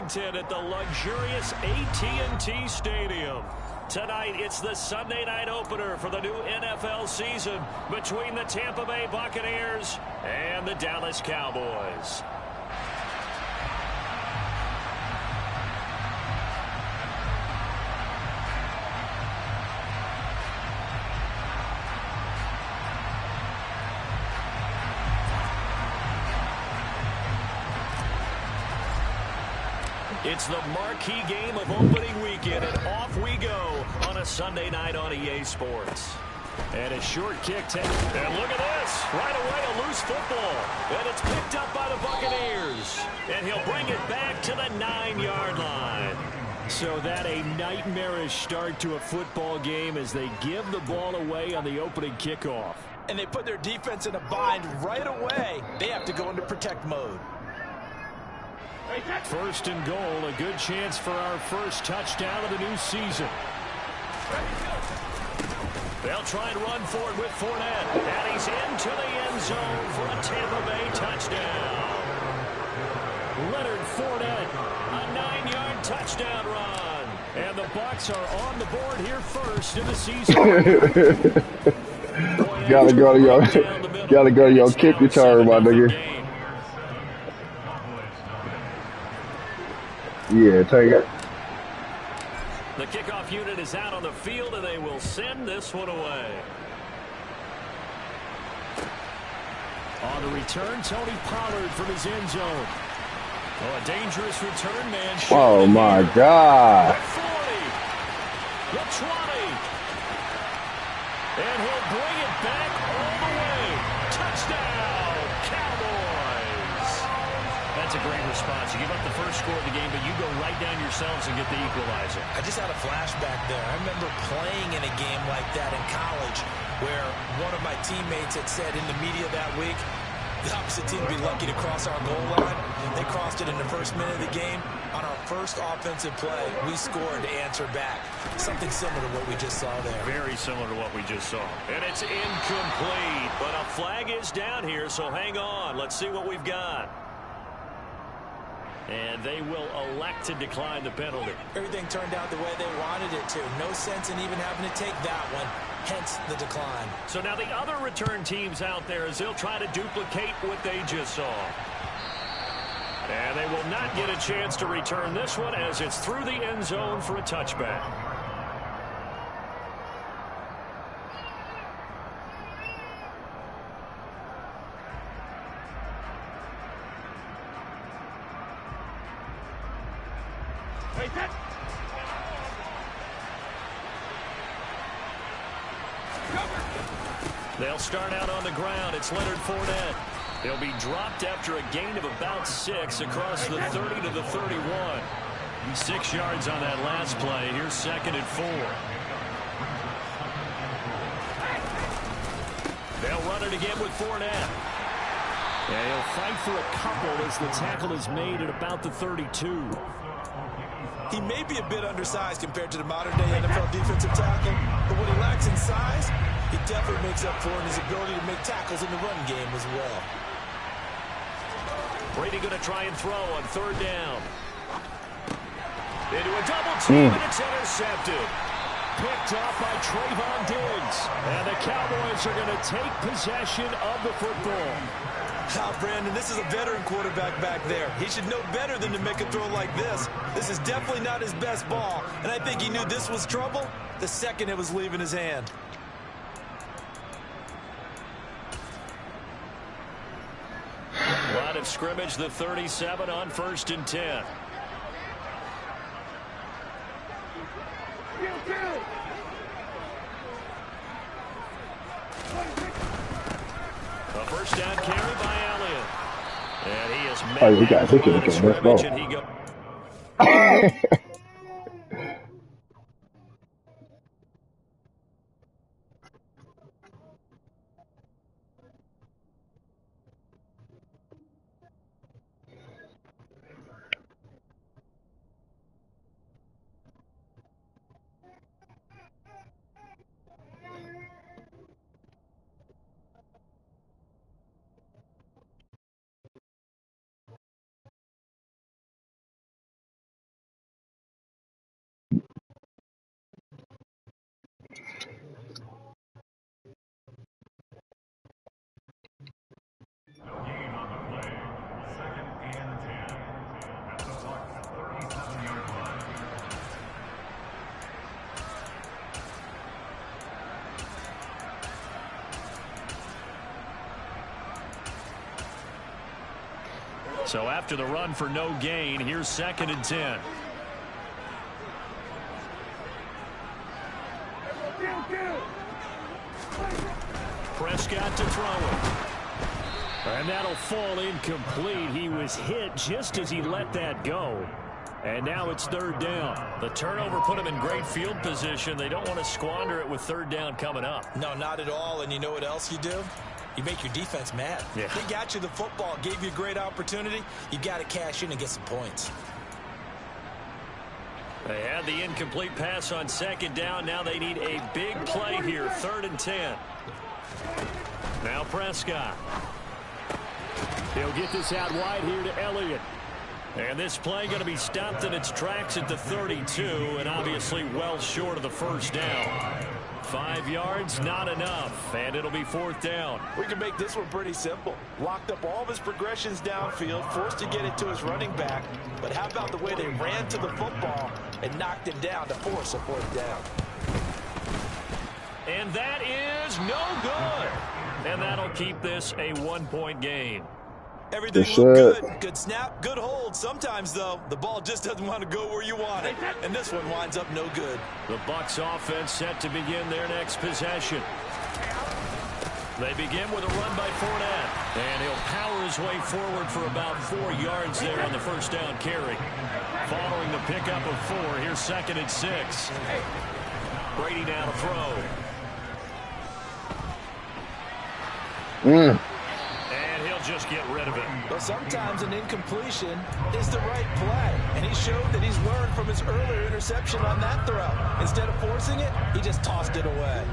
Washington at the luxurious AT&T Stadium. Tonight, it's the Sunday night opener for the new NFL season between the Tampa Bay Buccaneers and the Dallas Cowboys. It's the marquee game of opening weekend, and off we go on a Sunday night on EA Sports. And a short kick. And look at this. Right away, a loose football. And it's picked up by the Buccaneers. And he'll bring it back to the 9-yard line. So that a nightmarish start to a football game as they give the ball away on the opening kickoff. And they put their defense in a bind right away. They have to go into protect mode. First and goal, a good chance for our first touchdown of the new season. They'll try and run for it with Fournette. And he's into the end zone for a Tampa Bay touchdown. Leonard Fournette, a 9-yard touchdown run. And the Bucs are on the board here first in the season. Gotta go to your kick return, my nigga. Yeah, take it. The kickoff unit is out on the field, and they will send this one away. On the return, Tony Pollard from his end zone. Oh, a dangerous return, man. Oh, my God. The 40, the 20. And he'll bring it back all the way. Touchdown, Cowboys. That's a great response. You give up the first score of the game, but you go right down yourselves and get the equalizer. I just had a flashback there. I remember playing in a game like that in college where one of my teammates had said in the media that week, the opposite team would be lucky to cross our goal line. They crossed it in the first minute of the game. On our first offensive play, we scored to answer back. Something similar to what we just saw there. Very similar to what we just saw. And it's incomplete, but a flag is down here, so hang on. Let's see what we've got. And they will elect to decline the penalty. Everything turned out the way they wanted it to. No sense in even having to take that one, hence the decline. So now the other return teams out there as they'll try to duplicate what they just saw. And they will not get a chance to return this one as it's through the end zone for a touchback. They'll start out on the ground. It's Leonard Fournette. They'll be dropped after a gain of about 6 across the 30 to the 31. 6 yards on that last play. Here's 2nd and 4. They'll run it again with Fournette. And he'll fight for a couple as the tackle is made at about the 32. He may be a bit undersized compared to the modern-day NFL defensive tackle, but what he lacks in size, he definitely makes up for in his ability to make tackles in the run game as well. Brady going to try and throw on 3rd down. Into a double team, and it's intercepted. Picked off by Trayvon Diggs. And the Cowboys are going to take possession of the football. Now, Brandon, this is a veteran quarterback back there. He should know better than to make a throw like this. This is definitely not his best ball, and I think he knew this was trouble the second it was leaving his hand. Line of scrimmage, the 37 on 1st and 10. A first down carry by Elliott. And he is met we got scrimmage, and he goes. So after the run for no gain, here's 2nd and 10. Prescott to throw it. And that'll fall incomplete. He was hit just as he let that go. And now it's 3rd down. The turnover put him in great field position. They don't want to squander it with 3rd down coming up. No, not at all. And you know what else you do? You make your defense mad. Yeah. They got you the football, gave you a great opportunity. You got to cash in and get some points. They had the incomplete pass on 2nd down. Now they need a big play here. 3rd and 10. Now Prescott. He'll get this out wide here to Elliott. And this play going to be stopped in its tracks at the 32, and obviously well short of the 1st down. 5 yards, not enough, and it'll be 4th down. We can make this one pretty simple. Locked up all of his progressions downfield, forced to get it to his running back. But how about the way they ran to the football and knocked him down to force a 4th down? And that is no good. And that'll keep this a 1-point game. Everything looked good. Good snap, good hold. Sometimes, though, the ball just doesn't want to go where you want it. And this one winds up no good. The Bucs offense set to begin their next possession. They begin with a run by Fournette. And he'll power his way forward for about 4 yards there on the 1st down carry. Following the pickup of 4, here's 2nd and 6. Brady now to throw. And he'll just get rid of it. But sometimes an incompletion is the right play. And he showed that he's learned from his earlier interception on that throw. Instead of forcing it, he just tossed it away.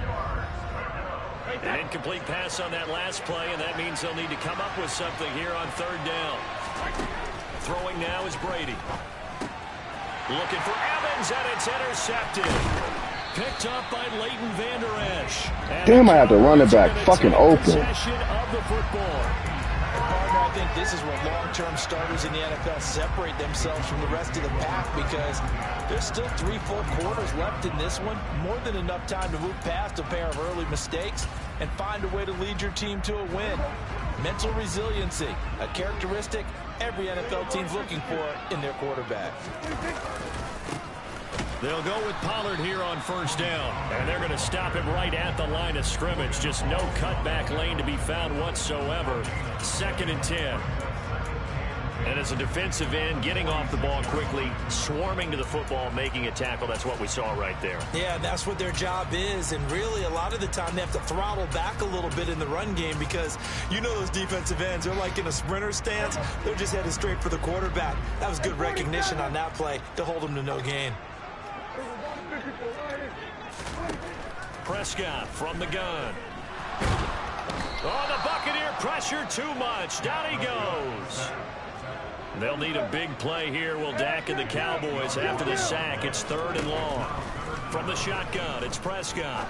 An incomplete pass on that last play, and that means they'll need to come up with something here on 3rd down. Throwing now is Brady. Looking for Evans, and it's intercepted. Picked up by Leighton Vander Esch. Damn, I have to run it back. Fucking open. Possession of the football. Partner, I think this is where long-term starters in the NFL separate themselves from the rest of the pack, because there's still 3 full quarters left in this one. More than enough time to move past a pair of early mistakes and find a way to lead your team to a win. Mental resiliency, a characteristic every NFL team's looking for in their quarterback. They'll go with Pollard here on 1st down. And they're going to stop him right at the line of scrimmage. Just no cutback lane to be found whatsoever. 2nd and 10. And as a defensive end, getting off the ball quickly, swarming to the football, making a tackle. That's what we saw right there. Yeah, that's what their job is. And really, a lot of the time, they have to throttle back a little bit in the run game, because you know those defensive ends, they're like in a sprinter stance. They're just headed straight for the quarterback. That was good recognition on that play to hold them to no gain. Prescott from the gun. Oh, the Buccaneer pressure too much. Down he goes. They'll need a big play here. Will Dak and the Cowboys after the sack. It's 3rd and long. From the shotgun, it's Prescott.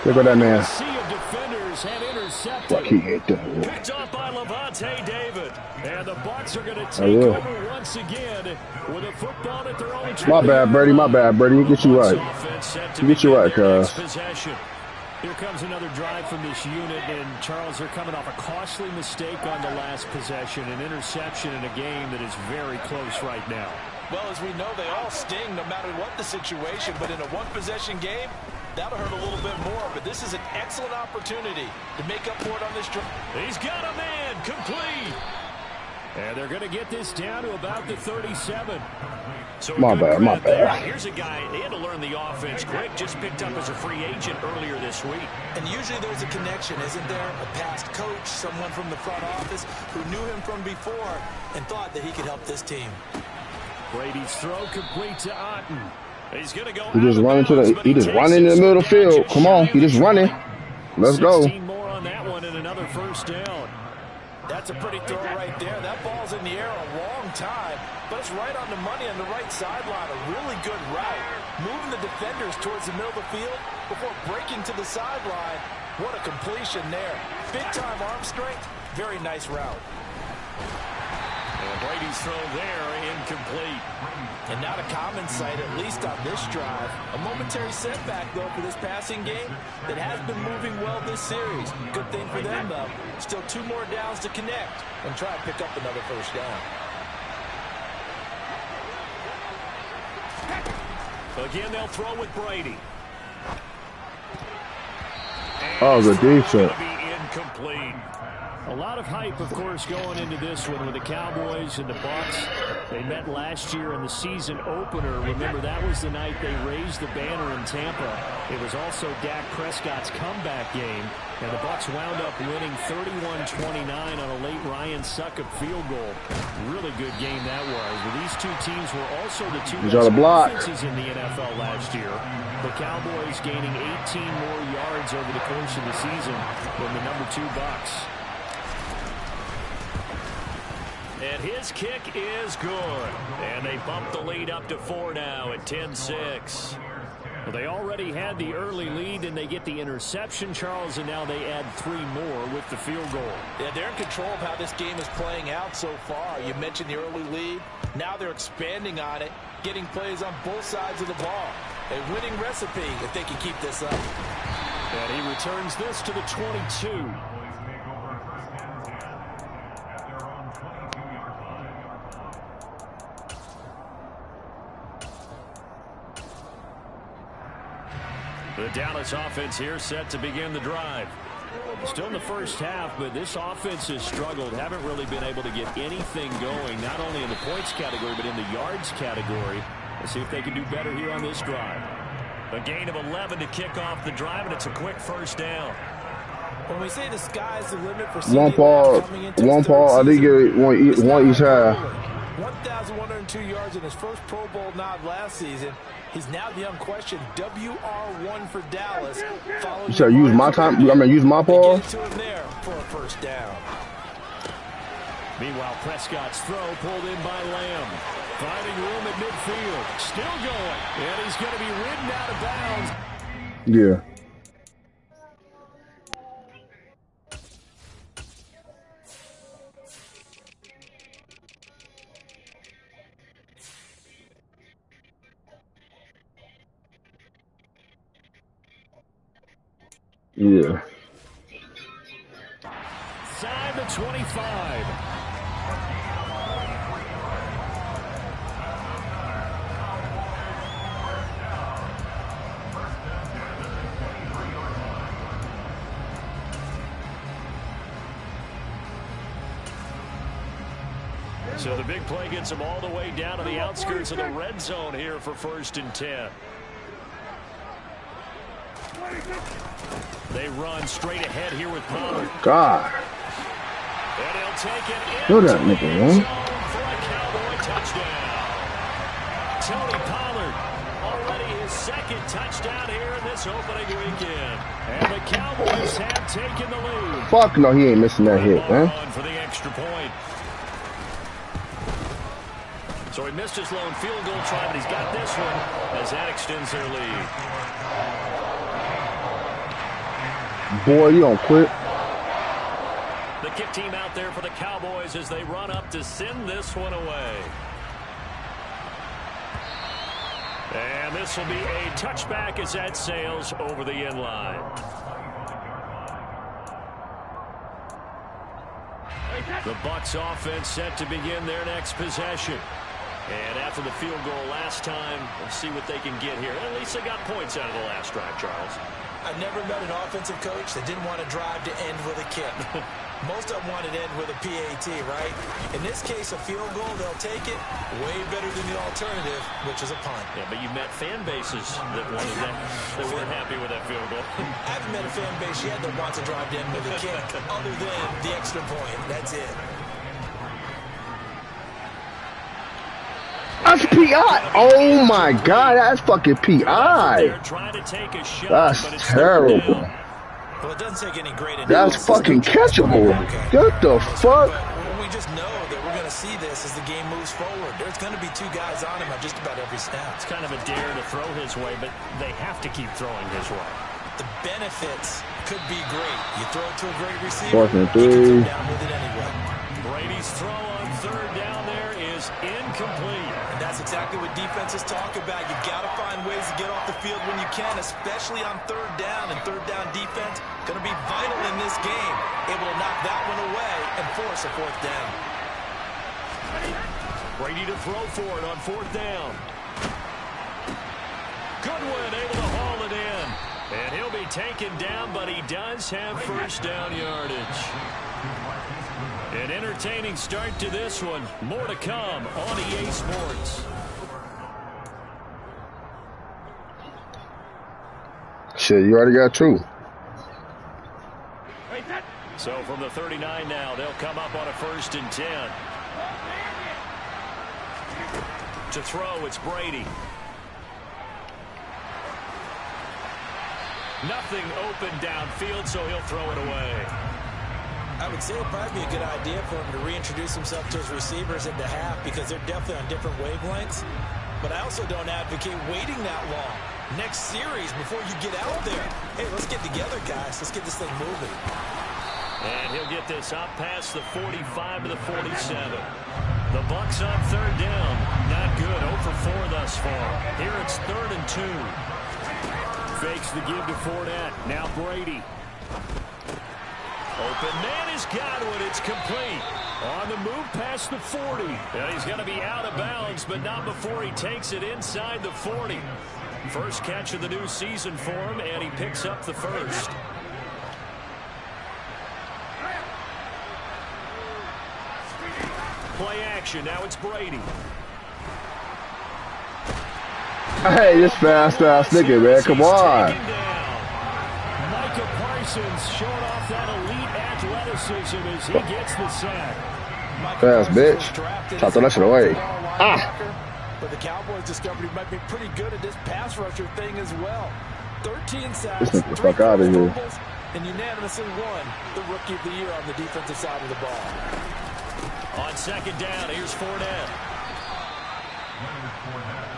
Look at that man. A sea of defenders have intercepted. Fuck, he hit that. Picked up by Levante David. And the Bucs are going to take over once again with a football at their own 20. My bad, Brady. My bad, Brady. You get you right. You get you right, cuz. Here comes another drive from this unit, and Charles, they're coming off a costly mistake on the last possession, an interception in a game that is very close right now. Well, as we know, they all sting no matter what the situation, but in a one-possession game, that'll hurt a little bit more. But this is an excellent opportunity to make up for it on this drive. He's got a man, complete. And they're going to get this down to about the 37. So my bad. Here's a guy, they had to learn the offense quick, just picked up as a free agent earlier this week. And usually there's a connection, isn't there? A past coach, someone from the front office who knew him from before and thought that he could help this team. Brady's throw complete to Otten. He's going to go. He just running he just running in the middle of the field. Come on, he just running. Let's go. 16 more on that one and another 1st down. That's a pretty throw right there. That ball's in the air a long time, but it's right on the money on the right sideline. A really good route. Moving the defenders towards the middle of the field before breaking to the sideline. What a completion there. Big-time arm strength. Very nice route. And Brady's throw there, incomplete. And not a common sight, at least on this drive. A momentary setback, though, for this passing game that has been moving well this series. Good thing for them, though. Still 2 more downs to connect and try and pick up another first down. Again, they'll throw with Brady. Oh, the defense. Incomplete. A lot of hype, of course, going into this one with the Cowboys and the Bucs. They met last year in the season opener. Remember, that was the night they raised the banner in Tampa. It was also Dak Prescott's comeback game, and the Bucs wound up winning 31-29 on a late Ryan Succop field goal. Really good game that was. Well, these two teams were also the two best offenses in the NFL last year. The Cowboys gaining 18 more yards over the course of the season than the number 2 Bucs. And his kick is good. And they bump the lead up to 4 now at 10-6. Well, they already had the early lead, and they get the interception, Charles, and now they add 3 more with the field goal. Yeah, they're in control of how this game is playing out so far. You mentioned the early lead. Now they're expanding on it, getting plays on both sides of the ball. A winning recipe if they can keep this up. And he returns this to the 22. The Dallas offense here set to begin the drive. Still in the first half, but this offense has struggled. Haven't really been able to get anything going, not only in the points category, but in the yards category. Let's see if they can do better here on this drive. A gain of 11 to kick off the drive, and it's a quick first down. When we say the sky's the limit for one ball, I think one each half. 1,102 yards in his first Pro Bowl nod last season. He's now the unquestioned WR1 for Dallas. You said use my time? I mean, use my ball? To him there for a first down. Meanwhile, Prescott's throw pulled in by Lamb. Finding room at midfield. Still going. And he's going to be ridden out of bounds. Yeah. Yeah. Side the 25. So the big play gets them all the way down to the outskirts of the red zone here for 1st and 10. They run straight ahead here with Pollard. God. And he'll take it Kill that nigga, man. For a Cowboy touchdown. Tony Pollard already his 2nd touchdown here in this opening weekend. And the Cowboys have taken the lead. Fuck no, he ain't missing that hit, man. For the extra point. So he missed his lone field goal try, but he's got this one as that extends their lead. Boy, you don't quit. The kick team out there for the Cowboys as they run up to send this one away. And this will be a touchback as that sails over the end line. The Bucs offense set to begin their next possession. And after the field goal last time, we'll see what they can get here. At least they got points out of the last drive, Charles. I've never met an offensive coach that didn't want to drive to end with a kick. Most of them wanted to end with a PAT, right? In this case, a field goal, they'll take it. Way better than the alternative, which is a punt. Yeah, but you met fan bases that wanted that weren't happy with that field goal. I haven't met a fan base yet that wants to drive to end with a kick, other than the extra point. That's it. That's PI. Oh my God, that's fucking PI. That's terrible. Well, it doesn't take any great analysis. That's fucking catchable. What the fuck? We just know that we're going to see this as the game moves forward. There's going to be 2 guys on him at just about every snap. It's kind of a dare to throw his way, but they have to keep throwing his way. The benefits could be great. You throw it to a great receiver, 4th and 3. he can come down with it anyway. Brady's throw on 3rd down there is incomplete. And that's exactly what defenses talk about. You've got to find ways to get off the field when you can, especially on third down. And third down defense going to be vital in this game. Able to knock that one away and force a fourth down. Brady to throw for it on fourth down. Goodwin able to haul it in. And he'll be taken down, but he does have first down yardage. An entertaining start to this one. More to come on EA Sports. Shit, you already got two. So from the 39 now, they'll come up on a 1st and 10. To throw, it's Brady. Nothing open downfield, so he'll throw it away. I would say it'd probably be a good idea for him to reintroduce himself to his receivers at the half because they're definitely on different wavelengths. But I also don't advocate waiting that long. Next series, before you get out there, hey, let's get together, guys. Let's get this thing moving. And he'll get this up past the 45 to the 47. The Bucs on third down. Not good. 0 for 4 thus far. Here it's 3rd and 2. Fakes the give to Fournette. Now Brady. Open man is Godwin. It's complete. On the move past the 40. And he's going to be out of bounds, but not before he takes it inside the 40. First catch of the new season for him, and he picks up the first. Play action. Now it's Brady. Hey, this fast-ass nigga, man. Come on. Micah Parsons showing off that elite athleticism as he gets the sack. Fast bitch. Top that shit away. Ah. But the Cowboys discovered he might be pretty good at this pass rusher thing as well. 13 sacks, This nigga the fuck out of here. And unanimously won the Rookie of the Year on the defensive side of the ball. On second down, here's Fournette.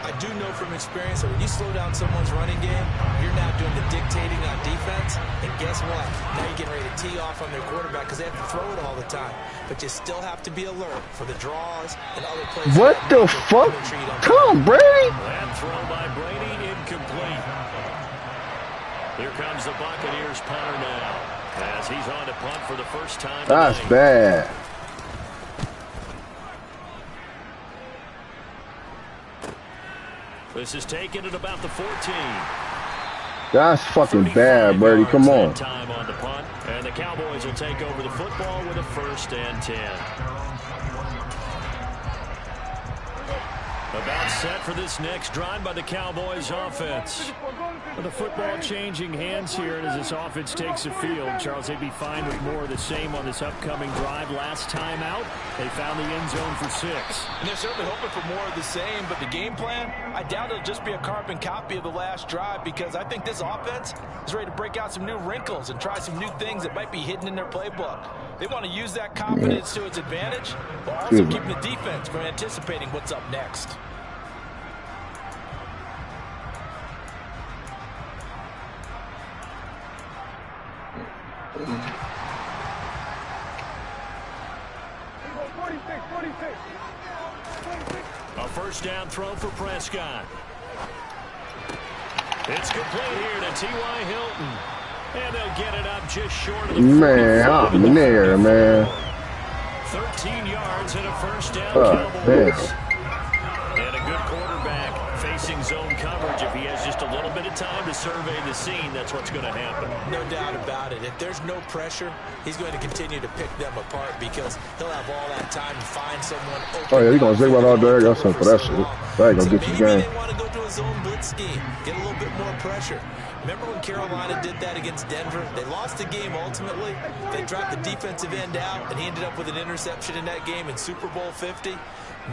I do know from experience that when you slow down someone's running game, you're now doing the dictating on defense. And guess what? Now you're getting ready to tee off on their quarterback because they have to throw it all the time. But you still have to be alert for the draws and other plays. What the fuck? Come on, Brady. That throw by Brady incomplete. Here comes the Buccaneers punter now as he's on to punt for the first time. That's bad. This is taken at about the 14. That's fucking bad, Brady. Come on. Time on the punt, and the Cowboys will take over the football with a 1st and 10. About set for this next drive by the Cowboys offense. With the football changing hands here, and as this offense takes the field, Charles, they'd be fine with more of the same on this upcoming drive. Last time out, they found the end zone for 6. And they're certainly hoping for more of the same, but the game plan, I doubt it'll just be a carbon copy of the last drive because I think this offense is ready to break out some new wrinkles and try some new things that might be hidden in their playbook. They want to use that confidence to its advantage, while also keeping the defense from anticipating what's up next. A first down throw for Prescott. It's complete here to T.Y. Hilton. And they'll get it up just short of the man. I'm there, man. 13 yards and a first down, Cowboys. And a good quarterback facing zone coverage. If he has just a little bit of time to survey the scene, that's what's going to happen. No doubt about it. If there's no pressure, he's going to continue to pick them apart because he'll have all that time to find someone open. Oh, yeah, he's going to zig right out there. Got something for that shit. That ain't going to get you the game. They want to go to a zone blitz scheme, get a little bit more pressure. Remember when Carolina did that against Denver? They lost the game ultimately. They dropped the defensive end out, and he ended up with an interception in that game in Super Bowl 50.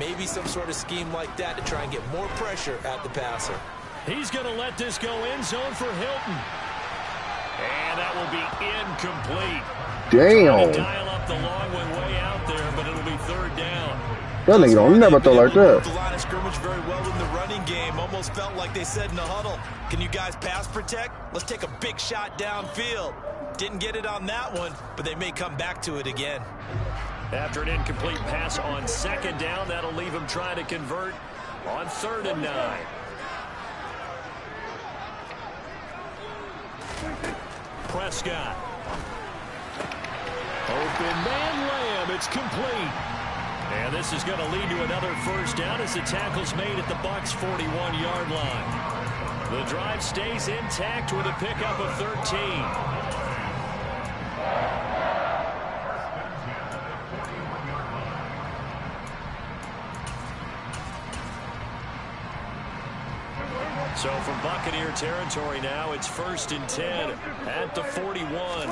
Maybe some sort of scheme like that to try and get more pressure at the passer. He's going to let this go end zone for Hilton. And that will be incomplete. Damn. Dial up the long one way out there, but it'll be third down. That nigga don't never throw like that. The line of scrimmage very well in the running game. Almost felt like they said in the huddle, can you guys pass protect? Let's take a big shot downfield. Didn't get it on that one, but they may come back to it again. After an incomplete pass on second down, that'll leave him trying to convert on 3rd and 9. Prescott. Open man Lamb. It's complete. And this is going to lead to another first down as the tackle's made at the Bucs' 41-yard line. The drive stays intact with a pickup of 13. So from Buccaneer territory now, it's 1st and 10 at the 41.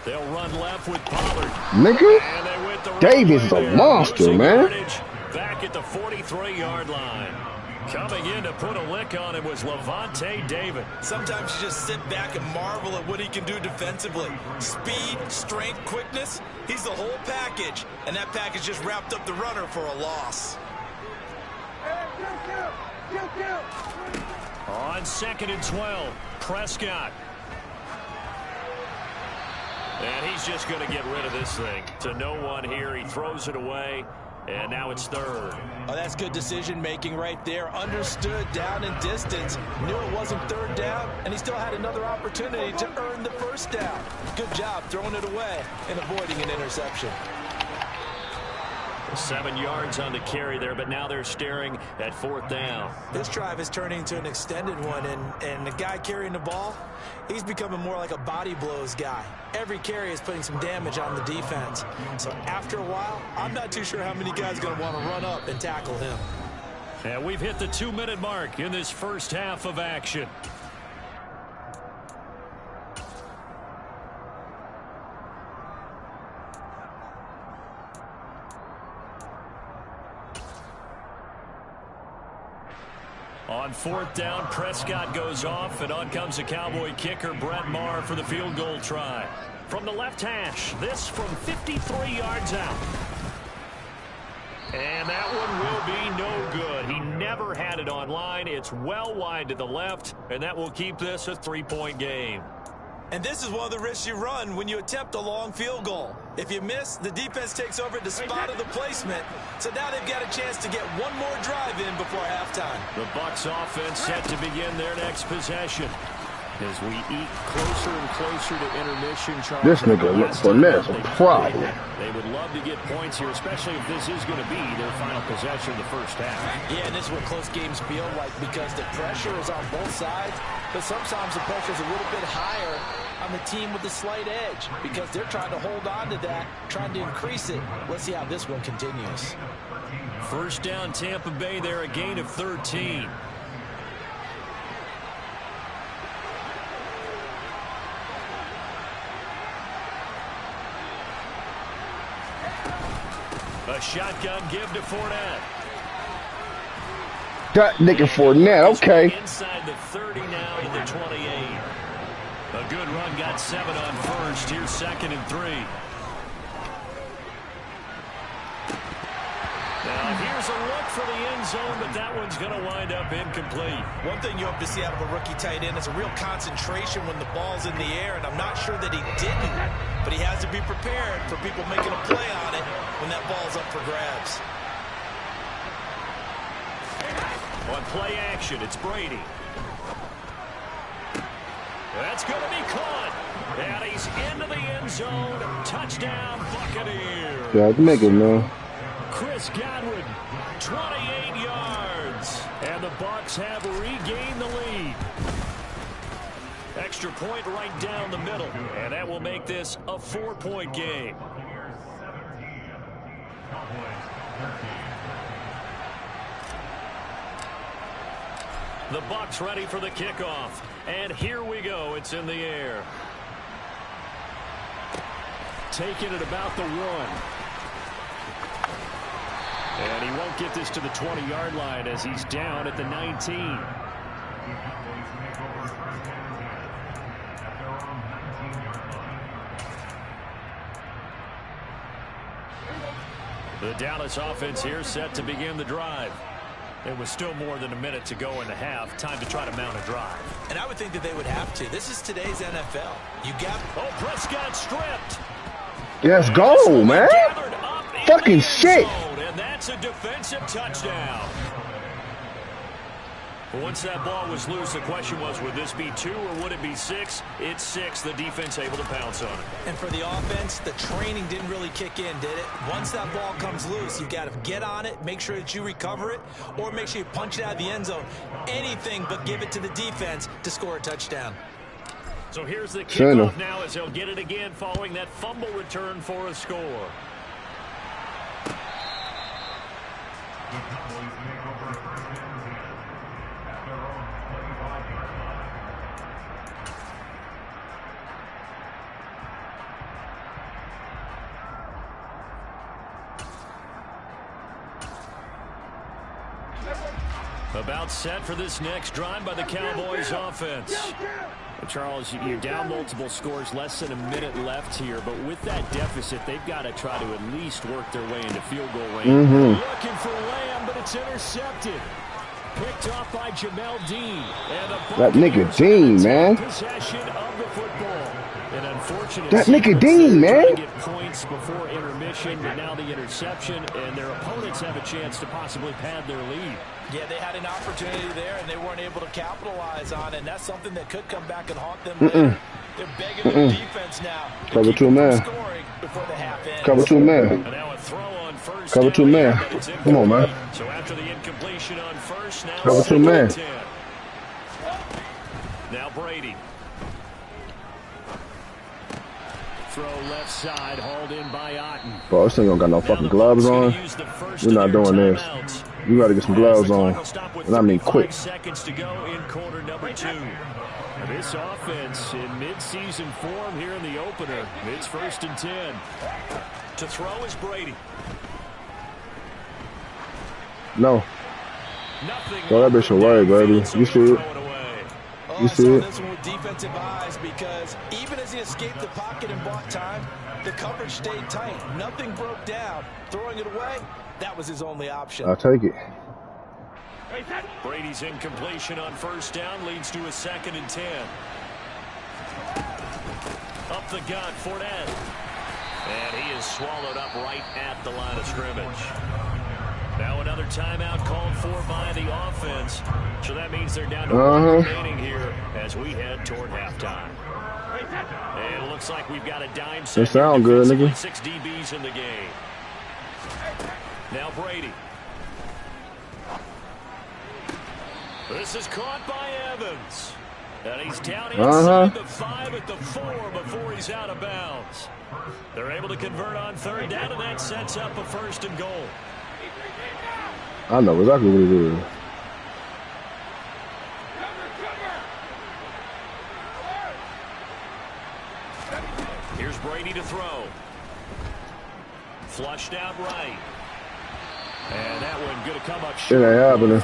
They'll run left with Pollard. Nigga, Davis is a monster, man. Back at the 43-yard line. Coming in to put a lick on him was Levante David. Sometimes you just sit back and marvel at what he can do defensively. Speed, strength, quickness. He's the whole package. And that package just wrapped up the runner for a loss. On 2nd and 12, Prescott. And he's just going to get rid of this thing. To no one here. He throws it away. And now it's 3rd. Oh, that's good decision-making right there. Understood down and distance. Knew it wasn't 3rd down. And he still had another opportunity to earn the 1st down. Good job throwing it away and avoiding an interception. 7 yards on the carry there, but now they're staring at 4th down. This drive is turning into an extended one, and the guy carrying the ball, he's becoming more like a body blows guy. Every carry is putting some damage on the defense. So after a while, I'm not too sure how many guys are going to want to run up and tackle him. And we've hit the 2-minute mark in this first half of action. On 4th down, Prescott goes off, and on comes the Cowboy kicker, Brett Maher, for the field goal try. From the left hash, this from 53 yards out. And that one will be no good. He never had it on line. It's well wide to the left, and that will keep this a 3-point game. And this is one of the risks you run when you attempt a long field goal. If you miss, the defense takes over at the spot of the placement. So now they've got a chance to get one more drive in before halftime. The Bucs offense set to begin their next possession. As we eat closer and closer to intermission, this nigga looks for this problem. They would love to get points here, especially if this is going to be their final possession of the first half. Yeah, and this is what close games feel like because the pressure is on both sides, but sometimes the pressure is a little bit higher on the team with the slight edge because they're trying to hold on to that, trying to increase it. Let's see how this one continues. First down, Tampa Bay there, a gain of 13. A shotgun give to Fournette. That nigga Fournette, okay. Inside the 30 now to the 28. A good run, got 7 on first. Here's 2nd and 3. Now here's a look for the end zone, but that one's going to wind up incomplete. One thing you hope to see out of a rookie tight end is a real concentration when the ball's in the air, and I'm not sure that he didn't, but he has to be prepared for people making a play on it when that ball's up for grabs. On play action, it's Brady. That's going to be caught. And he's into the end zone. Touchdown, Buccaneers. Yeah, nigga, man. Chris Godwin, 28 yards. And the Bucs have regained the lead. Extra point right down the middle. And that will make this a 4-point game. The Bucs ready for the kickoff. And here we go. It's in the air. Taking it about the 1. And he won't get this to the 20-yard line as he's down at the 19. The Dallas offense here set to begin the drive. There was still more than a minute to go in the half. Time to try to mount a drive. And I would think that they would have to. This is today's NFL. You got... Oh, Prescott stripped. Let's go, man. Fucking shit. And that's a defensive touchdown. Once that ball was loose, the question was, would this be 2 or would it be 6? It's 6. The defense able to pounce on it. And for the offense, the training didn't really kick in, did it? Once that ball comes loose, you've got to get on it, make sure that you recover it, or make sure you punch it out of the end zone. Anything but give it to the defense to score a touchdown. So here's the kickoff now as they'll get it again following that fumble return for a score. About set for this next drive by the Cowboys offense. Charles, you're down multiple scores, less than a minute left here, but with that deficit, they've got to try to at least work their way into field goal range. Looking for Lamb, but it's intercepted. Picked off by Jamel Dean. And that nigga Dean, man. Possession of the football. An unfortunate that nigga Dean, man. Get points before intermission, but now the interception, and their opponents have a chance to possibly pad their lead. Yeah, they had an opportunity there, and they weren't able to capitalize on it, and that's something that could come back and haunt them later. They're begging the defense now. Cover 2 man. Before the half ends. Cover 2 man. And now a throw on first Cover 2 man. Come on, man. So after the incompletion on first, now Cover 2 man. Now Brady. Throw left side, hauled in by Otten. Bro, this thing don't got no fucking gloves on. We're not doing this. You got to get some gloves on. And I mean quick. 5 seconds to go in quarter number 2. This offense in mid-season form here in the opener. It's 1st and 10. To throw is Brady. No. Throw that bitch away, baby. You see it. You see it. This one with defensive eyes, because even as he escaped the pocket and bought time, the coverage stayed tight. Nothing broke down. Throwing it away, that was his only option. I'll take it. Brady's incompletion on first down leads to a 2nd and 10. Up the gut, Fournette. And he is swallowed up right at the line of scrimmage. Now another timeout called for by the offense. So that means they're down to 1 remaining here as we head toward halftime. And it looks like we've got a dime set. They sound good, nigga. 6 DBs in the game. Now Brady. This is caught by Evans. And he's down inside the 5 at the 4 before he's out of bounds. They're able to convert on 3rd down, and that sets up a 1st and goal. I know exactly what it is. Here's Brady to throw. Flushed out right. And that one going to come up short. It ain't happening.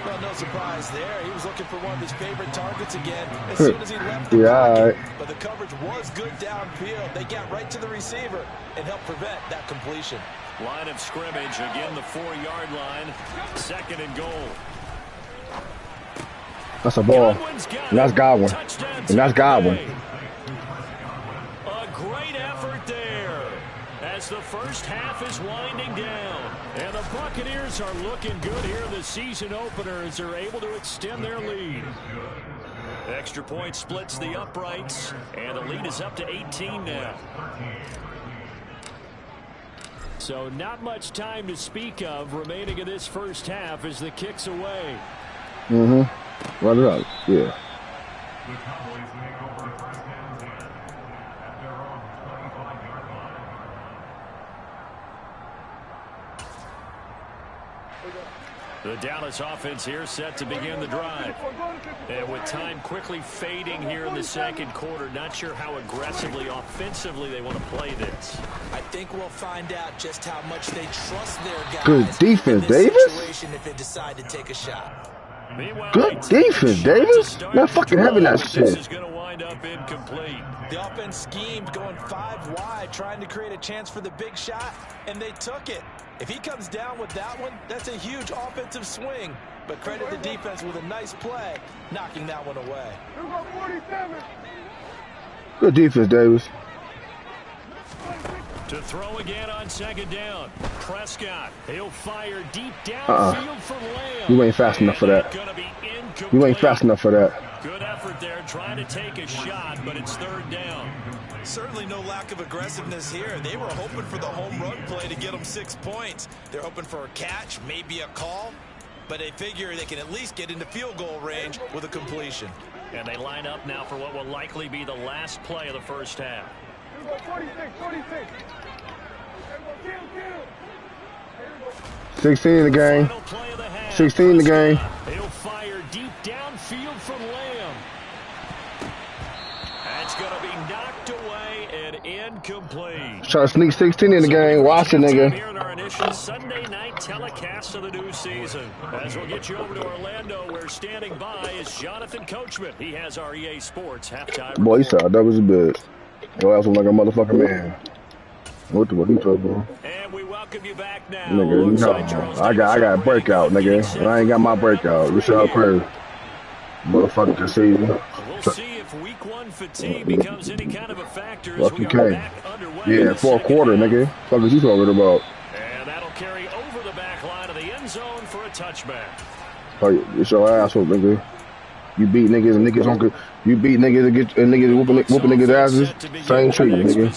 Well, no surprise there. He was looking for one of his favorite targets again as soon as he left the yeah, pocket. right. But the coverage was good downfield. They got right to the receiver and helped prevent that completion. Line of scrimmage, again the 4-yard line. 2nd and goal. That's a ball. And that's Godwin. And that's Godwin. A great effort there as the first half is winding down. And the Buccaneers are looking good here in the season opener as they're able to extend their lead. Extra point splits the uprights, and the lead is up to 18 now. So not much time to speak of remaining in this first half as the kick's away. Run it up. Yeah. The Dallas offense here set to begin the drive. And with time quickly fading here in the 2nd quarter, not sure how aggressively, offensively they want to play this. I think we'll find out just how much they trust their guys. Good defense, Davis. If they decide to take a shot. Meanwhile, Good defense, Davis. Man, fucking having that shit. This is going to wind up incomplete. The offense schemed going 5 wide, trying to create a chance for the big shot, and they took it. If he comes down with that one, that's a huge offensive swing. But credit the defense with a nice play, knocking that one away. Good defense, Davis. To throw again on second down. Prescott. He'll fire deep downfield for Lamb. You ain't fast enough for that. You ain't fast enough for that. Good effort there trying to take a shot, but it's third down. Certainly no lack of aggressiveness here. They were hoping for the home run play to get them 6 points. They're hoping for a catch, maybe a call, but they figure they can at least get into field goal range with a completion. And they line up now for what will likely be the last play of the first half. 16 in the game. 16 in the game. He'll fire deep downfield from Lamb. That's going to be knocked away and incomplete. Trying to sneak 16 in the game. Watch it, nigga. Here in our initial Sunday night telecast of the new season. As we'll get you over to Orlando, where standing by is Jonathan Coachman. He has our EA Sports halftime. Boy, he saw that was a bit. Your ass was like a motherfucking man. What the fuck you talking about? And we welcome you back now. Nigga, no. I got a breakout, nigga. And I ain't got my breakout. This shit crazy. Motherfucker this season. We'll see if week one fatigue becomes any kind of a factor as Fuck we you are can. back underway. Yeah, fourth quarter, nigga. Fuck is you talking about? And that'll carry over the back line of the end zone for a touchback. It's your asshole, nigga. You beat niggas and niggas don't. You beat niggas and niggas whooping niggas' asses. Same treatment, nigga.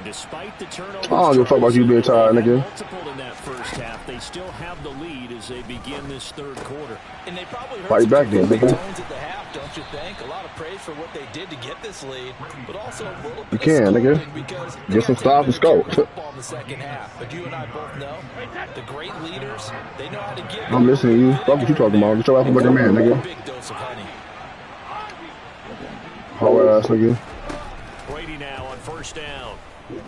Despite the turnover, I don't give a fuck about you being tired, nigga. Multiple in that first half. They still have the lead as they begin this third quarter. And they probably heard fight back then, nigga. tones at the half, don't you think? A lot of praise for what they did to get this lead, but also a little bit you can, nigga. Get some style and scope. Football in the second half, but you and I both know the great leaders, they know how to give. I'm listening to you. Fuck what you talking about. Get your ass like a man, nigga. Big dose of honey. Hard ass nigga. Brady now on first down. And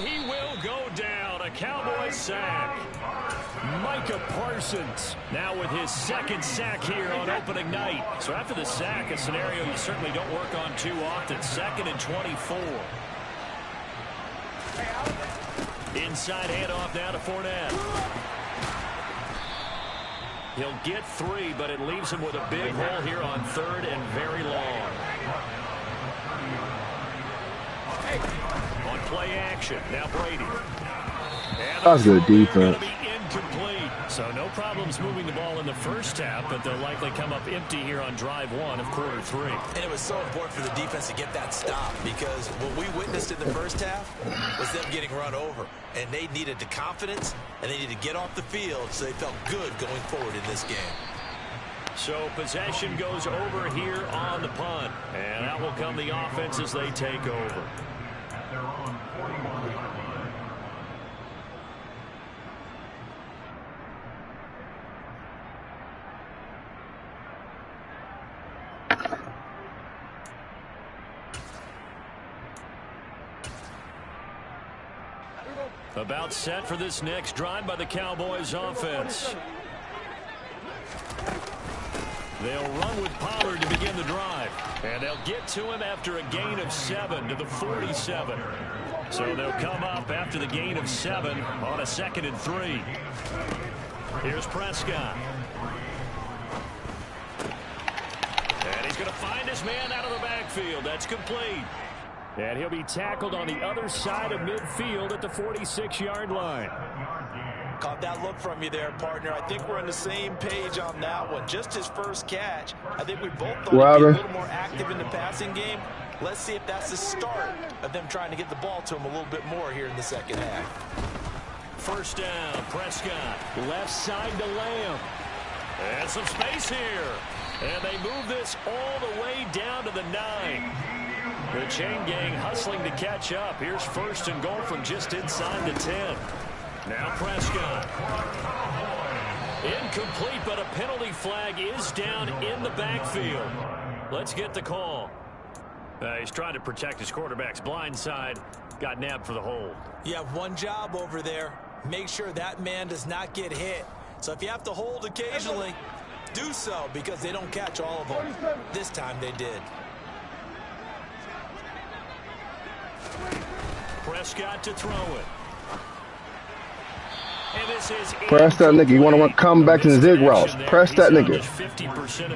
he will go down. A Cowboys sack. Micah Parsons now with his second sack here on opening night. So after the sack, a scenario you certainly don't work on too often. 2nd and 24. Inside handoff now to Fournette. He'll get 3, but it leaves him with a big hole here on 3rd and very long. On play action, now Brady. That's good defense. Incomplete. So no problems moving the ball in the first half, but they'll likely come up empty here on drive 1 of quarter 3. And it was so important for the defense to get that stop, because what we witnessed in the first half was them getting run over. And they needed the confidence, and they needed to get off the field so they felt good going forward in this game. So possession goes over here on the punt. And out will come the offense as they take over. About set for this next drive by the Cowboys offense. They'll run with Pollard to begin the drive. And they'll get to him after a gain of 7 to the 47. So they'll come up after the gain of 7 on a 2nd and 3. Here's Prescott. And he's going to find his man out of the backfield. That's complete. And he'll be tackled on the other side of midfield at the 46-yard line. Caught that look from you there, partner. I think we're on the same page on that one. Just his first catch. I think we both thought he'd be a little more active in the passing game. Let's see if that's the start of them trying to get the ball to him a little bit more here in the second half. First down, Prescott. Left side to Lamb. And some space here. And they move this all the way down to the 9. The chain gang hustling to catch up. Here's 1st and goal from just inside the 10. Now Prescott. Incomplete, but a penalty flag is down in the backfield. Let's get the call. He's trying to protect his quarterback's blind side. Got nabbed for the hold. You have one job over there. Make sure that man does not get hit. So if you have to hold occasionally, do so, because they don't catch all of them. This time they did. Prescott to throw it. And this Press that nigga. You want to come back and zig routes. Press that nigga.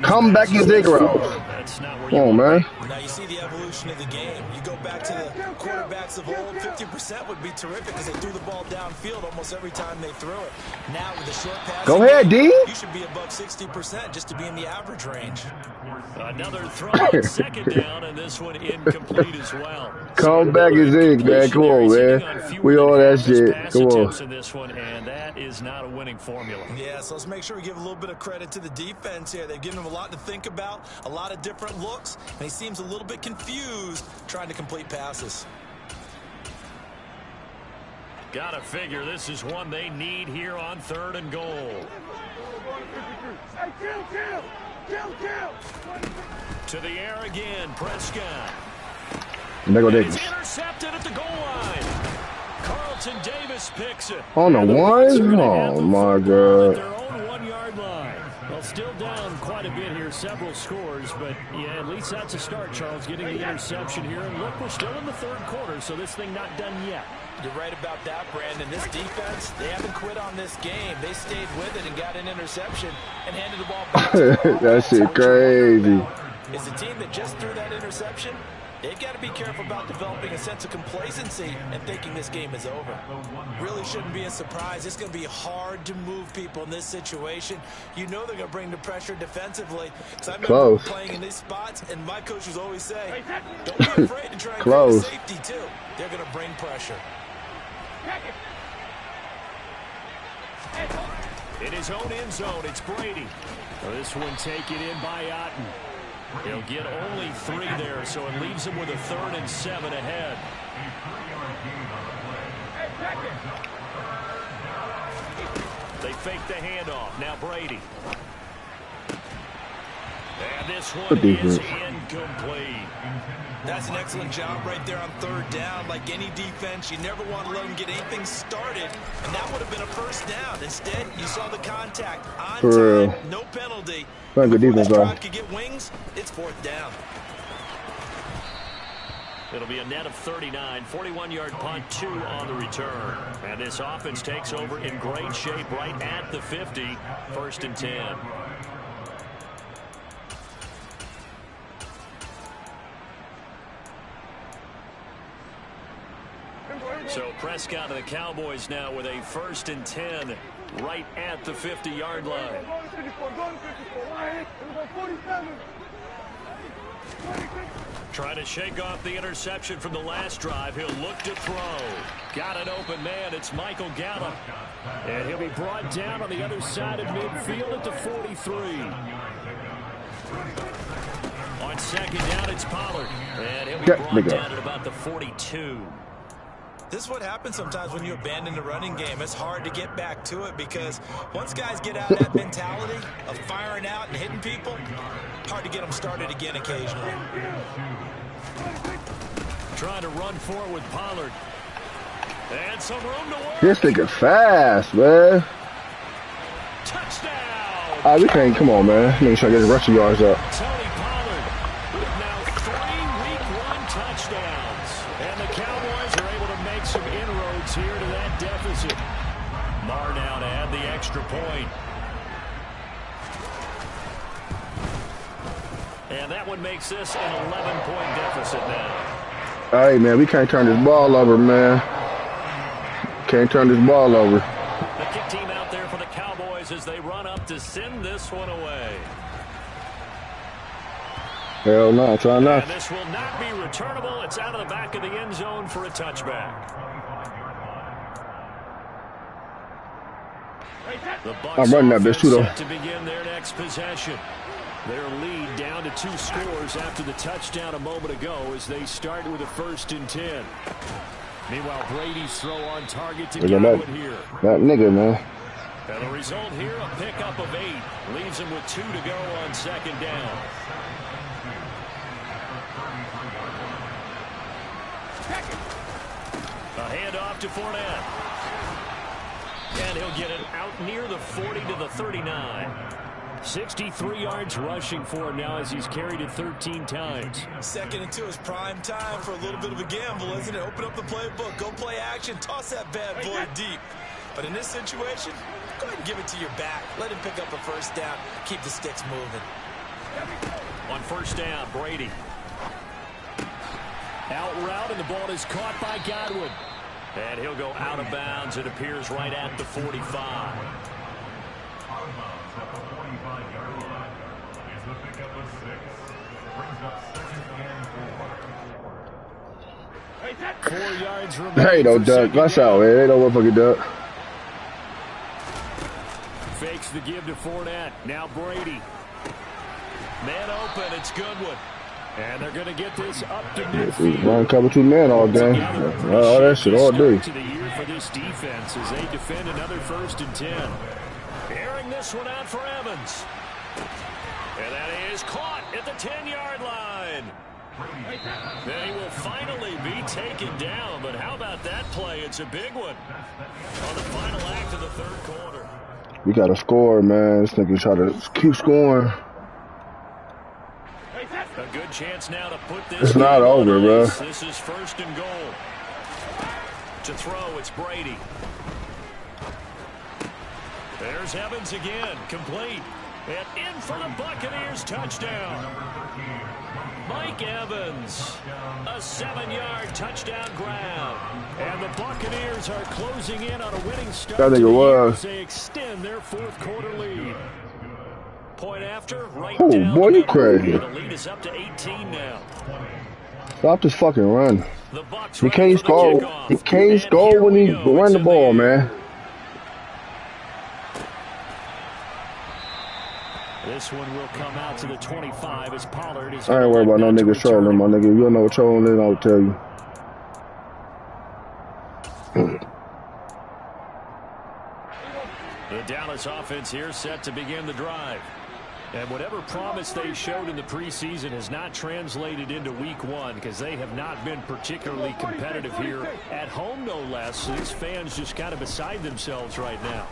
Come back and zig routes. Come on, man. Now you see the evolution of the game. You go back to the quarterbacks of old, 50% would be terrific because they threw the ball downfield almost every time they threw it. Now with the short pass, go ahead, D. You should be above 60% just to be in the average range. Another throw on second down, and this one incomplete as well. Come back and zig, man. Come on, man. We all that shit. Come on. In this one, and that is not a winning formula. Yeah, so let's make sure we give a little bit of credit to the defense here. They've given him a lot to think about, a lot of different looks, and he seems a little bit confused trying to complete passes. Gotta figure this is one they need here on 3rd and goal. To the air again, Prescott. He's intercepted at the goal line. Carlton Davis picks it. On the one? Oh, my God. Their own 1-yard line. Well, still down quite a bit here, several scores, but yeah, at least that's a start, Charles, getting the interception here. And look, we're still in the 3rd quarter, so this thing not done yet. You're right about that, Brandon. This defense, they haven't quit on this game. They stayed with it and got an interception and handed the ball back to that shit crazy. It's a team that just threw that interception. They've got to be careful about developing a sense of complacency and thinking this game is over. Really shouldn't be a surprise. It's going to be hard to move people in this situation. You know they're going to bring the pressure defensively. Because I remember playing in these spots, and my coaches always say, don't be afraid to try and create a safety, too. They're going to bring pressure. In his own end zone, it's Brady. This one taken in by Otten. He'll get only 3 there, so it leaves him with a 3rd and 7 ahead. They fake the handoff. Now Brady. And this one is incomplete. That's an excellent job right there on 3rd down. Like any defense, you never want to let them get anything started, and that would have been a 1st down. Instead, you saw the contact on time, no penalty. Good defense, bro. Could get wings, it's 4th down. It'll be a net of 39, 41-yard punt, 2 on the return. And this offense takes over in great shape right at the 50, 1st and 10. So Prescott and the Cowboys now with a 1st and 10 right at the 50-yard line. Trying to shake off the interception from the last drive. He'll look to throw. Got an open man. It's Michael Gallup. And he'll be brought down on the other side of midfield at the 43. On 2nd down, it's Pollard. And he'll be brought down at about the 42. This is what happens sometimes when you abandon the running game. It's hard to get back to it because once guys get out of that mentality of firing out and hitting people, hard to get them started again occasionally. Trying to run for it with Pollard. And some room to work. This nigga fast, man. Touchdown. We can't. Come on, man. Make sure I get the rushing yards up. Tony Pollard with now 3 week 1 touchdowns. And the Cowboys are able to make some inroads here to that deficit. Marr now to add the extra point. And that one makes this an 11-point deficit now. Hey, man, we can't turn this ball over, man. Can't turn this ball over. The kick team out there for the Cowboys as they run up to send this one away. Hell no, try not. And this will not be returnable. It's out of the back of the end zone for a touchback. The Bucs I'm running that bitch too, though. Set to begin their next possession. Their lead down to 2 scores after the touchdown a moment ago as they start with a 1st and 10. Meanwhile, Brady's throw on target to Godwin here. That nigga, man. And the result here, a pickup of 8. Leaves him with 2 to go on 2nd down. A handoff to Fournette. And he'll get it out near the 40 to the 39. 63 yards rushing for him now as he's carried it 13 times. 2nd and 2 is prime time for a little bit of a gamble, isn't it? Open up the playbook, go play action, toss that bad boy deep. But in this situation, go ahead and give it to your back. Let him pick up a first down. Keep the sticks moving. On first down, Brady. Out route, and the ball is caught by Godwin. And he'll go out of bounds. It appears right at the 45. 4 yards remaining. Hey, no duck. Watch out, man. Ain't no motherfucking duck. Fakes the give to Fournette. Now Brady. Man open. It's Goodwin. And they're going to get this up to midfield. Run cover 2 men all day. All that shit all day. To the year for this defense as they defend another 1st and 10. Airing this one out for Evans. And that is caught at the 10-yard line. Then he will finally be taken down. But how about that play? It's a big one on the final act of the 3rd quarter. We got to score, man. This nigga try to keep scoring. A good chance now to put this. It's not over, bro. This is 1st and goal. To throw, it's Brady. There's Evans again, complete. And in for the Buccaneers, touchdown. Mike Evans, a 7-yard touchdown grab. And the Buccaneers are closing in on a winning start. I think it was. As they extend their 4th quarter lead. Point after, right oh, down boy, you the crazy. The lead is up to 18 now. Stop this fucking run. The Bucs He can't score. He can't score when he run the ball, man. This one will come out to the 25 as Pollard is. I ain't worried about no niggas trolling, my nigga. You don't know what trolling is, I'll tell you. The Dallas offense here set to begin the drive. And whatever promise they showed in the preseason has not translated into week 1 because they have not been particularly competitive here at home, no less. So these fans just kind of beside themselves right now.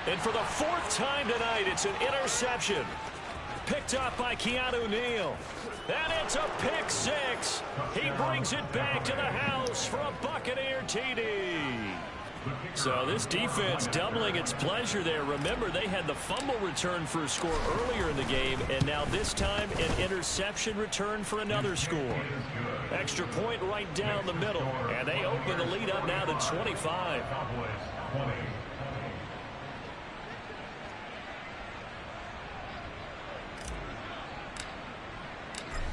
And for the 4th time tonight, it's an interception. Picked up by Keanu Neal. And it's a pick 6. He brings it back to the house for a Buccaneer TD. So this defense doubling its pleasure there. Remember, they had the fumble return for a score earlier in the game, and now this time an interception return for another score. Extra point right down the middle, and they open the lead up now to 25.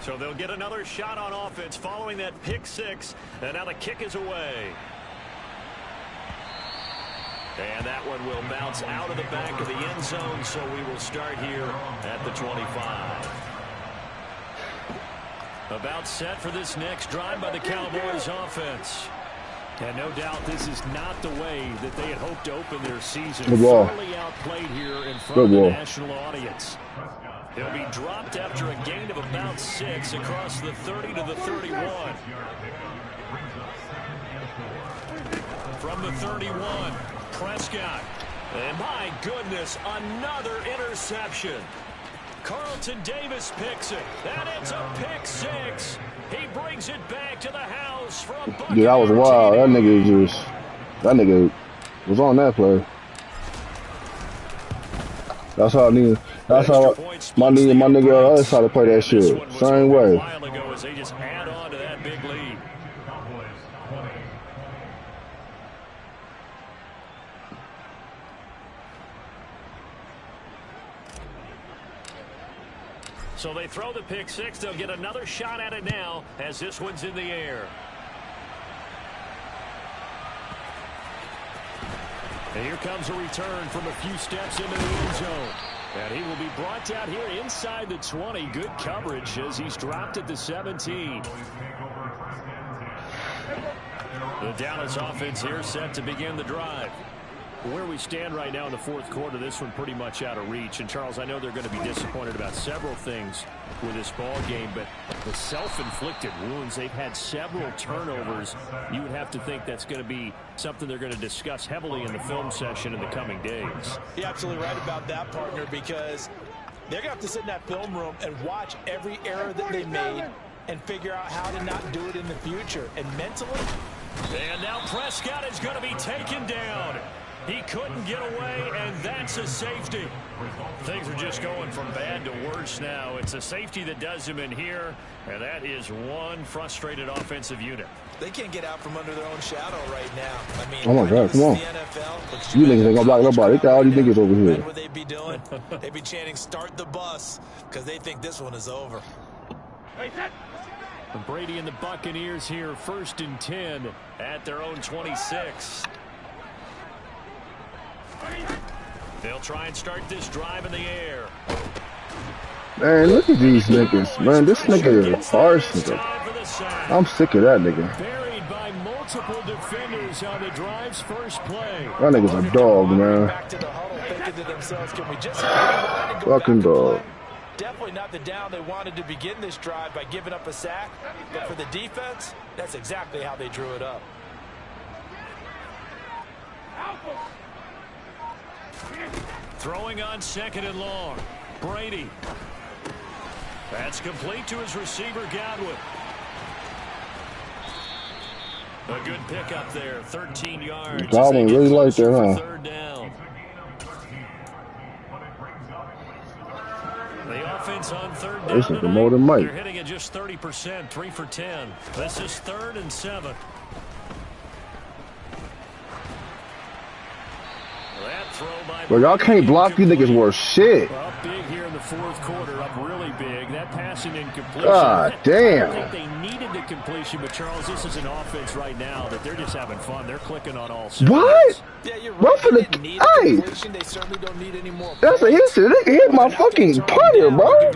So they'll get another shot on offense following that pick 6, and now the kick is away. And that one will bounce out of the back of the end zone, so we will start here at the 25. About set for this next drive by the Cowboys offense. And no doubt this is not the way that they had hoped to open their season. Thoroughly outplayed here in front of the national audience. He'll be dropped after a gain of about 6 across the 30 to the 31. From the 31, Prescott. And my goodness, another interception. Carlton Davis picks it. And it's a pick 6. He brings it back to the house for a bucket. Yeah, that was wild. That nigga was on that play. That's how I need. That's how my nigga else how to play that shit. Same way. A while ago as they just add on to that big lead. So they throw the pick 6. They'll get another shot at it now as this one's in the air. And here comes a return from a few steps into the end zone. And he will be brought down here inside the 20. Good coverage as he's dropped at the 17. The Dallas offense here set to begin the drive. Where we stand right now in the 4th quarter, this one pretty much out of reach. And, Charles, I know they're going to be disappointed about several things with this ball game, but the self-inflicted wounds, they've had several turnovers. You would have to think that's going to be something they're going to discuss heavily in the film session in the coming days. You're absolutely right about that, partner, because they're going to have to sit in that film room and watch every error that they made and figure out how to not do it in the future. And mentally, And now Prescott is going to be taken down. He couldn't get away, and that's a safety. Things are just going from bad to worse now. It's a safety that does him in here, and that is one frustrated offensive unit. They can't get out from under their own shadow right now. I mean, oh my God, come on. NFL, you niggas ain't gonna block nobody. Look at all these niggas over here. What would they be doing? They'd be chanting, "Start the bus," because they think this one is over. Brady and the Buccaneers here, 1st and 10 at their own 26. They'll try and start this drive in the air. Man, look at these niggas. Man, this nigga is harsh. I'm sick of that nigga. Buried by multiple defenders on the drive's first play. That nigga's a dog, man. Fucking dog. Definitely not the down they wanted to begin this drive by giving up a sack. But for the defense, that's exactly how they drew it up. Throwing on 2nd and long. Brady. That's complete to his receiver, Godwin. A good pickup there, 13 yards. Godwin really like that, huh? 3rd down. The offense on 3rd down. This is the more than Mike. They're hitting at just 30%, 3 for 10. This is 3rd and 7. But y'all can't block these niggas worth shit. Up big here in the 4th quarter, up really big. That passing incompletion. God damn. I think they needed the completion, but Charles, this is an offense right now that they're just having fun. They're clicking on all cylinders. What? Yeah, you're right. What for the hey? They certainly don't need any more. That's a history. They can hit my fucking punter, bro.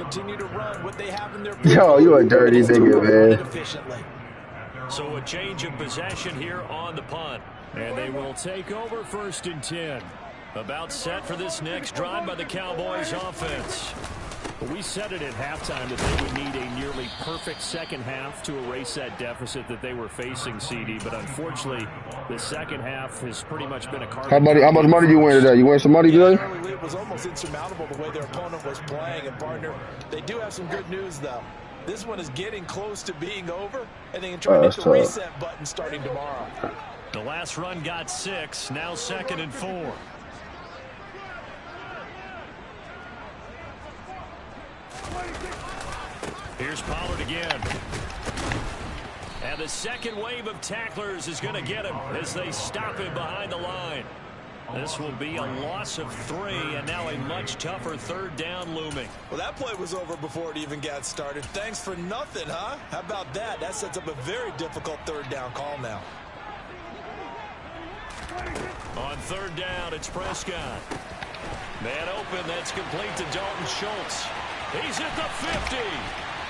Yo, you a dirty nigga, man. So a change of possession here on the punt. And they will take over 1st and 10. About set for this next drive by the Cowboys offense. We said it at halftime that they would need a nearly perfect second half to erase that deficit that they were facing, CD. But unfortunately, the second half has pretty much been a card. How much money you win today? You win some money today? It was almost insurmountable the way their opponent was playing. And partner, they do have some good news though. This one is getting close to being over, and they can try to hit the reset button starting tomorrow. The last run got 6. Now 2nd and 4. Here's Pollard again. And the second wave of tacklers is going to get him as they stop him behind the line. This will be a loss of 3, and now a much tougher 3rd down looming. Well, that play was over before it even got started. Thanks for nothing, huh? How about that? That sets up a very difficult 3rd down call now. On 3rd down, it's Prescott. Man open, that's complete to Dalton Schultz. He's at the 50.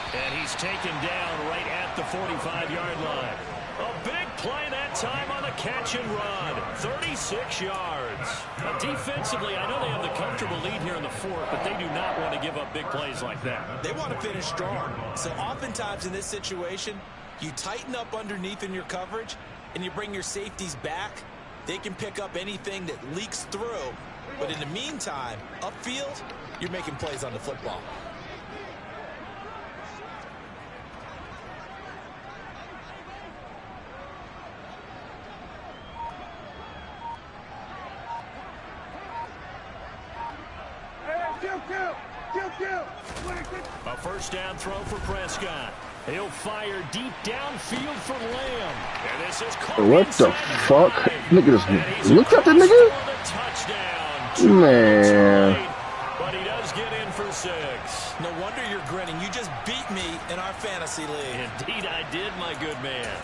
And he's taken down right at the 45-yard line. A big play that time on the catch and run. 36 yards. Now, defensively, I know they have the comfortable lead here in the 4th, but they do not want to give up big plays like that. They want to finish strong. So oftentimes in this situation, you tighten up underneath in your coverage, and you bring your safeties back. They can pick up anything that leaks through. But in the meantime, upfield, you're making plays on the football. A 1st down throw for Prescott. He'll fire deep downfield for Lamb. And this is what the fuck? Look at this. Look at the nigga. Man. But he does get in for 6. No wonder you're grinning. You just beat me in our fantasy league. Indeed I did, my good man.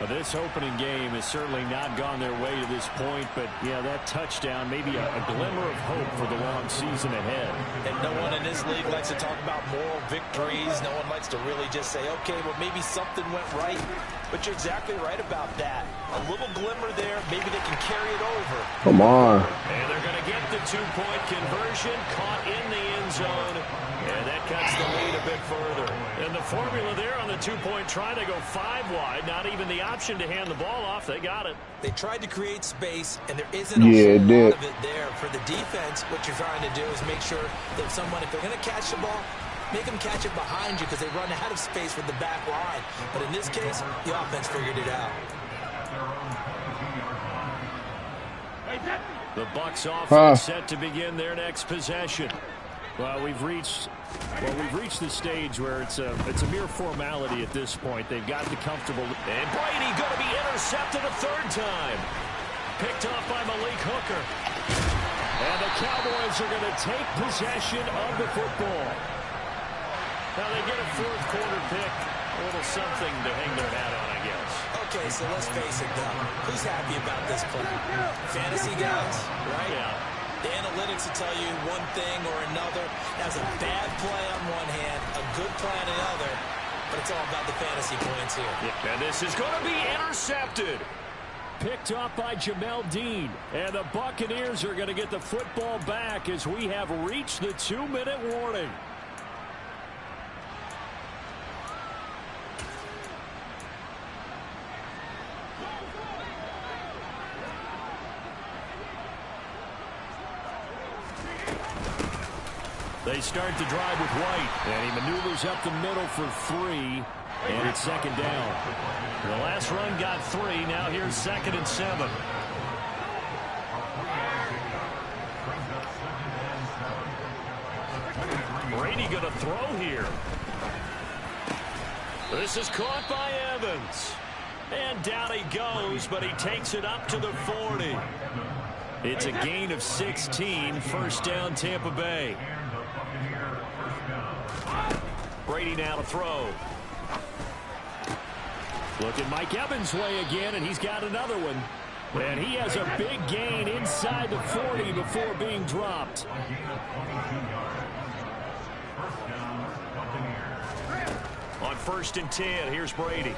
Well, this opening game has certainly not gone their way to this point, but, yeah, that touchdown, maybe a glimmer of hope for the long season ahead. And no one in this league likes to talk about moral victories. No one likes to really just say, okay, well, maybe something went right. But you're exactly right about that. A little glimmer there. Maybe they can carry it over. Come on. And they're going to get the 2-point conversion, caught in the end zone. And that cuts the lead a bit further. And the formula there on the 2-point try to go 5 wide. Not even the option to hand the ball off. They got it. They tried to create space, and there isn't a whole lot of it there. For the defense, what you're trying to do is make sure that someone, if they're going to catch the ball, make them catch it behind you because they run out of space with the back line. But in this case, the offense figured it out. The Bucs offense set to begin their next possession. Well, we've reached the stage where it's a mere formality at this point. They've gotten comfortable. And Brady going to be intercepted a third time. Picked off by Malik Hooker. And the Cowboys are going to take possession of the football. Now they get a fourth quarter pick. A little something to hang their hat on, I guess. Okay, so let's face it, though. Who's happy about this play? Fantasy guys, right? Yeah. The analytics will tell you one thing or another. That's a bad play on one hand, a good play on another, but it's all about the fantasy points here. Yeah. And this is going to be intercepted. Picked off by Jamel Dean. And the Buccaneers are going to get the football back as we have reached the 2-minute warning. They start the drive with White, and he maneuvers up the middle for 3, and it's second down. The last run got 3, now here's 2nd and 7. Brady going to throw here. This is caught by Evans. And down he goes, but he takes it up to the 40. It's a gain of 16, first down Tampa Bay. Brady now to throw. Looking Mike Evans' way again, and he's got another one. And he has a big gain inside the 40 before being dropped. On 1st and 10, here's Brady.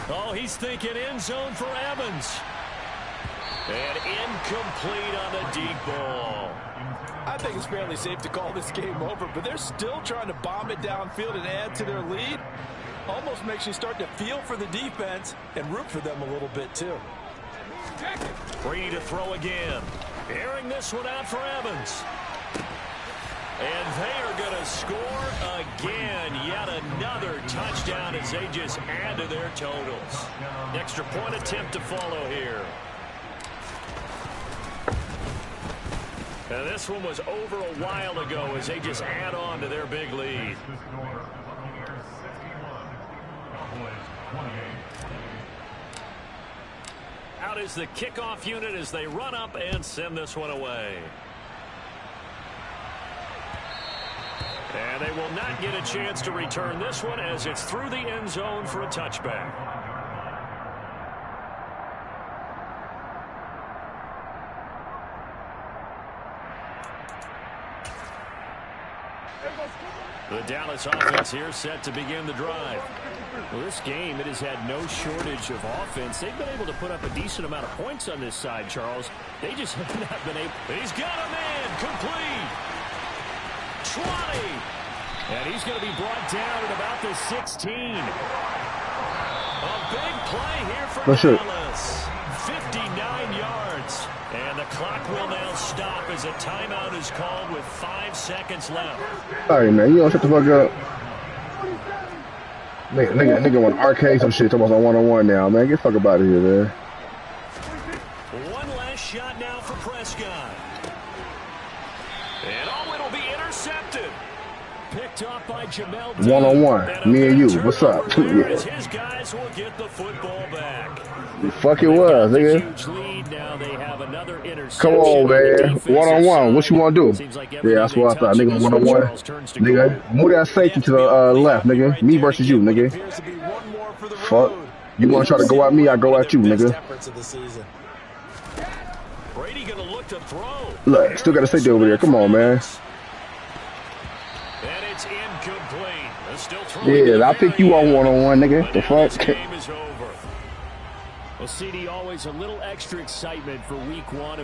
Oh, he's thinking end zone for Evans. And incomplete on the deep ball. I think it's fairly safe to call this game over, but they're still trying to bomb it downfield and add to their lead. Almost makes you start to feel for the defense and root for them a little bit, too. Brady to throw again. Airing this one out for Evans. And they are going to score again. Yet another touchdown as they just add to their totals. Extra point attempt to follow here. And this one was over a while ago as they just add on to their big lead. Out is the kickoff unit as they run up and send this one away. And they will not get a chance to return this one as it's through the end zone for a touchback. The Dallas offense here set to begin the drive. Well, this game, it has had no shortage of offense. They've been able to put up a decent amount of points on this side, Charles. They just have not been able. He's got a man complete. 20. And he's going to be brought down at about the 16. A big play here for Dallas. 59 yards. And the clock will now stop as a timeout is called with 5 seconds left. All right, man. You don't shut the fuck up. Nigga want arcade some shit. Talking about some one-on-one now, man. Get the fuck up out of here, man. One last shot now for Prescott. And oh, it'll be intercepted. Picked off by Jamel Dean. One-on-one. Me and you. What's up? Yeah. His guys will get the football back. Fuck it was, nigga. Now they have another interception. Come on, man. One-on-one. What you want to do? Yeah, that's what I thought. Nigga, one-on-one. Nigga, move that safety to the left, nigga. Me versus you, nigga. Fuck. You want to try to go at me, I go at you, nigga. Brady gonna look to throw. Look, still got a safety over there. Come on, man. And it's incomplete. Yeah, I'll pick you on one-on-one, nigga. The fuck? Game is over. Well, CD, always a little extra excitement for week 1.